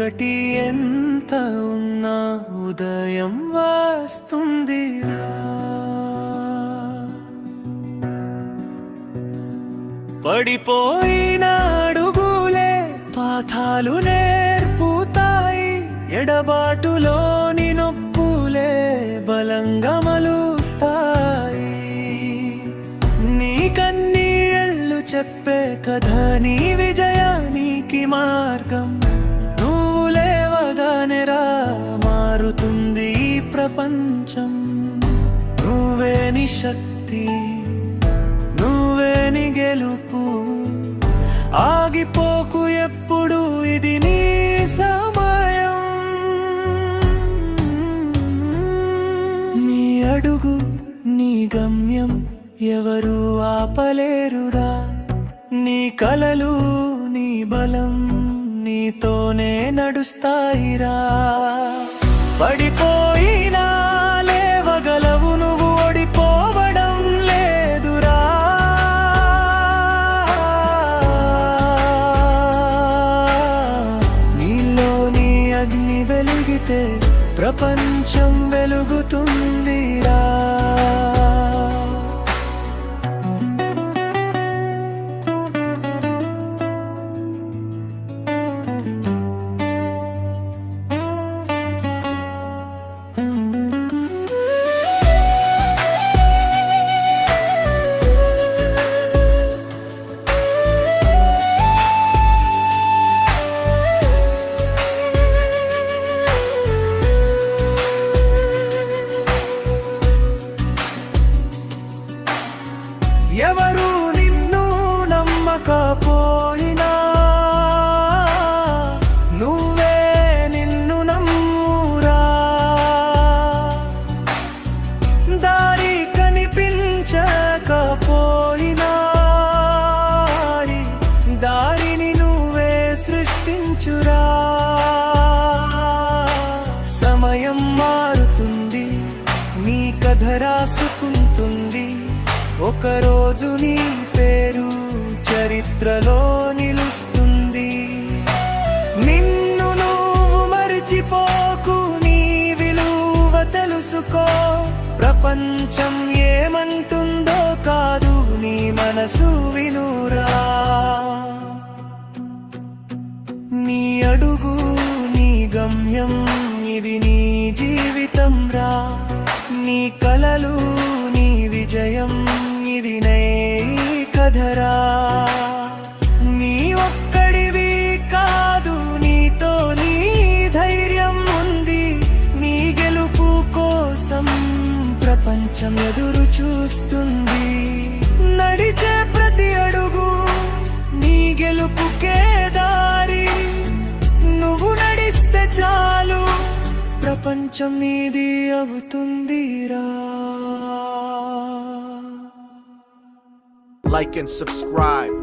చీకటి ఎంత ఉన్నా ఉదయం వస్తుందిరా. పడిపోయిన అడుగులే పాఠాలు నేర్పుతాయి, ఎడబాటులోని నొప్పులే బలంగా మలుస్తాయి. నీ కన్నీళ్ళు చెప్పే కథ నీ విజయానికి మార్గం. నువ్వు లేవగానే రా మారుతుంది ఈ ప్రపంచం. నువ్వే నీ శక్తి, నువ్వే నీ గెలుపు. ఆగిపోకు ఎప్పుడు, ఇది నీ సమయం. నీ అడుగు నీ గమ్యం ఎవరు ఆపలేరురా. నీ కలలు నీ బలం నీతోనే నడుస్తాయిరా. పడిపోయినా లేవగలవు, నువ్వు ఓడిపోవడం లేదురా. నీలోని అగ్ని వెలిగితే ప్రపంచం వెలుగుతుందిరా. ఎవరు నిన్ను నమ్మకపోయినా నువ్వే నిన్ను నమ్మురా. దారి కనిపించకపోయినా దారిని నువ్వే సృష్టించురా. సమయం మారుతుంది, నీ కథ రాసుకుంటుంది. ఒకరోజు నీ పేరు చరిత్రలో నిలుస్తుంది. నిన్ను నువ్వు మరిచిపోకు, నీ విలువ తెలుసుకో. ప్రపంచం ఏమంటుందో కాదు, నీ మనసు వినురా. నీ అడుగు నీ గమ్యం, ఇది నీ జీవితం రా. నీ కలలు నీ విజయం, ఇది నీ కథరా. నీ ఒక్కడివి కాదు, నీతో నీ ధైర్యం ఉంది. నీ గెలుపు కోసం ప్రపంచం ఎదురు చూస్తుంది. నడిచే ప్రతి అడుగు నీ గెలుపుకే దారి. నువ్వు నడిస్తే చాలు, ప్రపంచం నీది అవుతుందిరా. Like and subscribe.